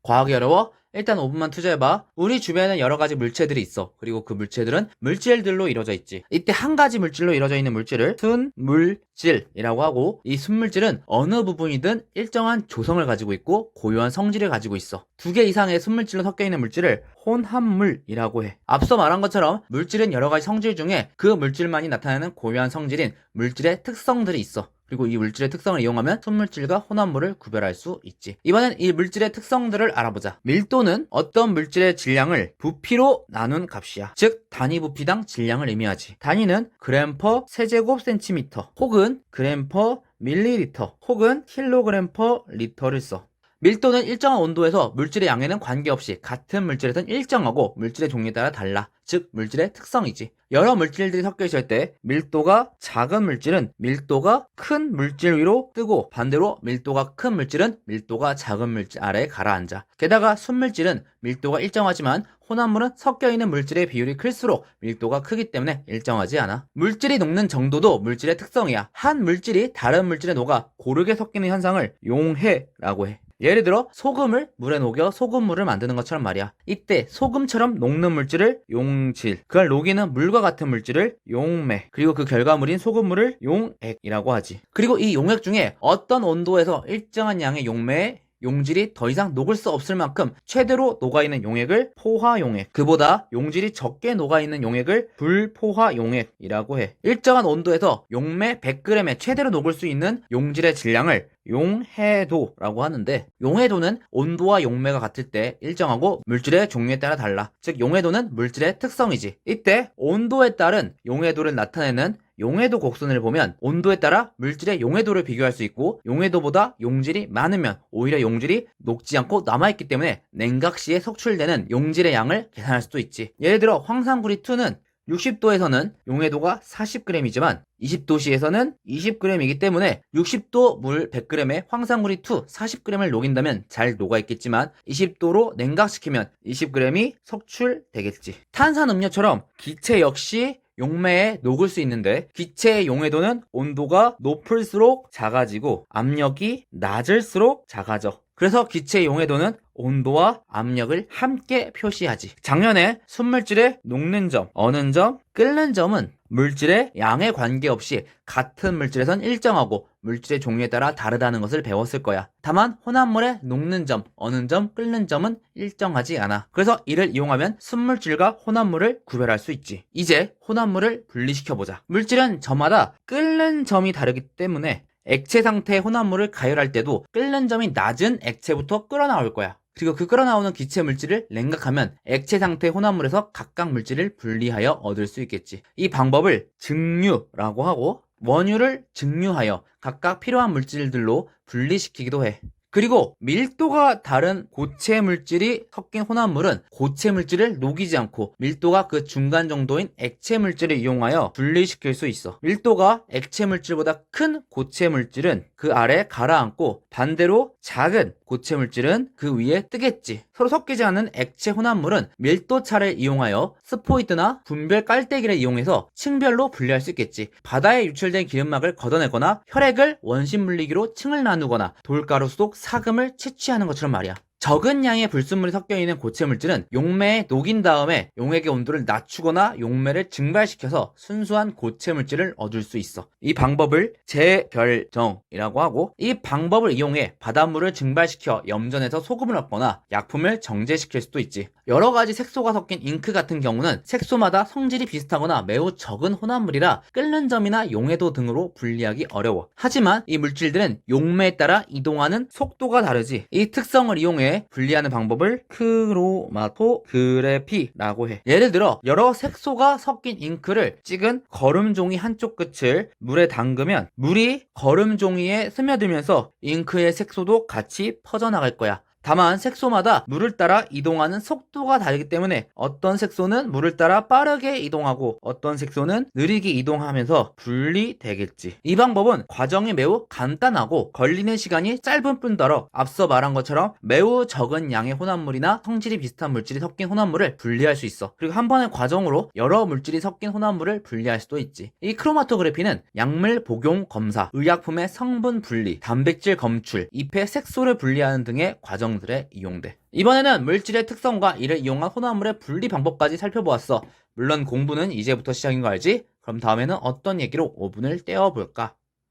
과학이 어려워? 일단 5분만 투자해봐. 우리 주변에는 여러 가지 물체들이 있어. 그리고 그 물체들은 물질들로 이루어져 있지. 이때 한 가지 물질로 이루어져 있는 물질을 순물질이라고 하고, 이 순물질은 어느 부분이든 일정한 조성을 가지고 있고 고유한 성질을 가지고 있어. 두 개 이상의 순물질로 섞여 있는 물질을 혼합물이라고 해. 앞서 말한 것처럼 물질은 여러 가지 성질 중에 그 물질만이 나타내는 고유한 성질인 물질의 특성들이 있어. 그리고 이 물질의 특성을 이용하면 순물질과 혼합물을 구별할 수 있지. 이번엔 이 물질의 특성들을 알아보자. 밀도는 어떤 물질의 질량을 부피로 나눈 값이야. 즉 단위 부피당 질량을 의미하지. 단위는 그램 퍼 세제곱 센티미터 혹은 그램 퍼 밀리리터 혹은 킬로그램 퍼 리터를 써. 밀도는 일정한 온도에서 물질의 양에는 관계없이 같은 물질에선 일정하고 물질의 종류에 따라 달라. 즉 물질의 특성이지. 여러 물질들이 섞여 있을 때 밀도가 작은 물질은 밀도가 큰 물질 위로 뜨고, 반대로 밀도가 큰 물질은 밀도가 작은 물질 아래에 가라앉아. 게다가 순물질은 밀도가 일정하지만 혼합물은 섞여 있는 물질의 비율이 클수록 밀도가 크기 때문에 일정하지 않아. 물질이 녹는 정도도 물질의 특성이야. 한 물질이 다른 물질에 녹아 고르게 섞이는 현상을 용해라고 해. 예를 들어 소금을 물에 녹여 소금물을 만드는 것처럼 말이야. 이때 소금처럼 녹는 물질을 용질, 그걸 녹이는 물과 같은 물질을 용매, 그리고 그 결과물인 소금물을 용액이라고 하지. 그리고 이 용액 중에 어떤 온도에서 일정한 양의 용매에 용질이 더 이상 녹을 수 없을 만큼 최대로 녹아있는 용액을 포화용액, 그보다 용질이 적게 녹아있는 용액을 불포화용액이라고 해. 일정한 온도에서 용매 100g에 최대로 녹을 수 있는 용질의 질량을 용해도라고 하는데, 용해도는 온도와 용매가 같을 때 일정하고 물질의 종류에 따라 달라. 즉 용해도는 물질의 특성이지. 이때 온도에 따른 용해도를 나타내는 용해도 곡선을 보면 온도에 따라 물질의 용해도를 비교할 수 있고, 용해도보다 용질이 많으면 오히려 용질이 녹지 않고 남아있기 때문에 냉각 시에 석출되는 용질의 양을 계산할 수도 있지. 예를 들어 황산구리2는 60도에서는 용해도가 40g이지만 20도씨에서는 20g이기 때문에 60도 물 100g에 황산구리2 40g을 녹인다면 잘 녹아있겠지만 20도로 냉각시키면 20g이 석출되겠지. 탄산음료처럼 기체 역시 용매에 녹을 수 있는데, 기체의 용해도는 온도가 높을수록 작아지고 압력이 낮을수록 작아져. 그래서 기체의 용해도는 온도와 압력을 함께 표시하지. 작년에 순물질의 녹는 점, 어는 점, 끓는 점은 물질의 양에 관계없이 같은 물질에선 일정하고 물질의 종류에 따라 다르다는 것을 배웠을 거야. 다만 혼합물의 녹는 점, 어는 점, 끓는 점은 일정하지 않아. 그래서 이를 이용하면 순물질과 혼합물을 구별할 수 있지. 이제 혼합물을 분리시켜보자. 물질은 저마다 끓는 점이 다르기 때문에 액체 상태의 혼합물을 가열할 때도 끓는 점이 낮은 액체부터 끓어나올 거야. 그리고 그 끓어나오는 기체 물질을 냉각하면 액체 상태의 혼합물에서 각각 물질을 분리하여 얻을 수 있겠지. 이 방법을 증류라고 하고, 원유를 증류하여 각각 필요한 물질들로 분리시키기도 해. 그리고 밀도가 다른 고체 물질이 섞인 혼합물은 고체 물질을 녹이지 않고 밀도가 그 중간 정도인 액체 물질을 이용하여 분리시킬 수 있어. 밀도가 액체 물질보다 큰 고체 물질은 그 아래 가라앉고, 반대로 작은 고체 물질은 그 위에 뜨겠지. 서로 섞이지 않은 액체 혼합물은 밀도차를 이용하여 스포이드나 분별 깔때기를 이용해서 층별로 분리할 수 있겠지. 바다에 유출된 기름막을 걷어내거나 혈액을 원심 물리기로 층을 나누거나 돌가루 속 사금을 채취하는 것처럼 말이야. 적은 양의 불순물이 섞여있는 고체 물질은 용매에 녹인 다음에 용액의 온도를 낮추거나 용매를 증발시켜서 순수한 고체 물질을 얻을 수 있어. 이 방법을 재결정이라고 하고, 이 방법을 이용해 바닷물을 증발시켜 염전에서 소금을 얻거나 약품을 정제시킬 수도 있지. 여러 가지 색소가 섞인 잉크 같은 경우는 색소마다 성질이 비슷하거나 매우 적은 혼합물이라 끓는 점이나 용해도 등으로 분리하기 어려워. 하지만 이 물질들은 용매에 따라 이동하는 속도가 다르지. 이 특성을 이용해 분리하는 방법을 크로마토그래피라고 해. 예를 들어 여러 색소가 섞인 잉크를 찍은 거름종이 한쪽 끝을 물에 담그면 물이 거름종이에 스며들면서 잉크의 색소도 같이 퍼져나갈 거야. 다만 색소마다 물을 따라 이동하는 속도가 다르기 때문에 어떤 색소는 물을 따라 빠르게 이동하고 어떤 색소는 느리게 이동하면서 분리되겠지. 이 방법은 과정이 매우 간단하고 걸리는 시간이 짧은 뿐더러 앞서 말한 것처럼 매우 적은 양의 혼합물이나 성질이 비슷한 물질이 섞인 혼합물을 분리할 수 있어. 그리고 한 번의 과정으로 여러 물질이 섞인 혼합물을 분리할 수도 있지. 이 크로마토그래피는 약물 복용 검사, 의약품의 성분 분리, 단백질 검출, 잎의 색소를 분리하는 등의 과정 과정들에 이용돼. 이번에는 물질의 특성과 이를 이용한 혼합물의 분리 방법까지 살펴보았어. 물론 공부는 이제부터 시작인 거 알지? 그럼 다음에는 어떤 얘기로 5분을 떼어볼까?